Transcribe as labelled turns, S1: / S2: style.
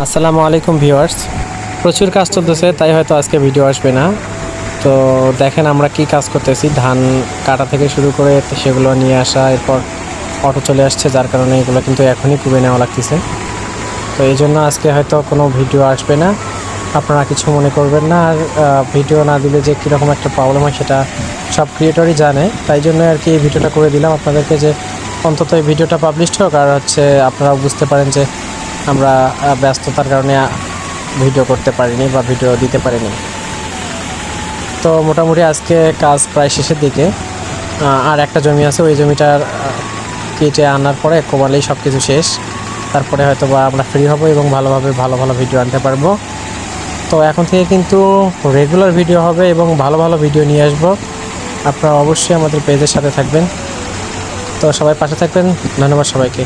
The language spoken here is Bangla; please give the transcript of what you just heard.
S1: আসসালামু আলাইকুম ভিউয়ার্স। প্রচুর কাজ চলতেছে, তাই হয়তো আজকে ভিডিও আসবে না। তো দেখেন আমরা কি কাজ করতেছি, ধান কাটা থেকে শুরু করে সেগুলো নিয়ে আসা, এরপর অটো চলে আসছে, যার কারণে এগুলো কিন্তু এখনই কুবে নেওয়া লাগতেছে। তো এই জন্য আজকে হয়তো কোনো ভিডিও আসবে না, আপনারা কিছু মনে করবেন না। আর ভিডিও না দিলে যে কীরকম একটা প্রবলেম হয় সেটা সব ক্রিয়েটরই জানে, তাই জন্য আর কি এই ভিডিওটা করে দিলাম আপনাদেরকে, যে অন্তত এই ভিডিওটা পাবলিশ হোক আর আপনারা বুঝতে পারেন যে আমরা ব্যস্ততার কারণে ভিডিও করতে পারিনি বা ভিডিও দিতে পারিনি। তো মোটামুটি আজকে কাজ প্রায় শেষের দিকে। আর একটা জমি আছে, ওই জমিটার কেটে আনার পরে কোমালেই সব কিছু শেষ। তারপরে হয়তো বা আমরা ফ্রি হব এবং ভালো ভালো ভিডিও আনতে পারবো। তো এখন থেকে কিন্তু রেগুলার ভিডিও হবে এবং ভালো ভিডিও নিয়ে আসবো। আপনারা অবশ্যই আমাদের পেজের সাথে থাকবেন। তো সবাই পাশে থাকবেন। ধন্যবাদ সবাইকে।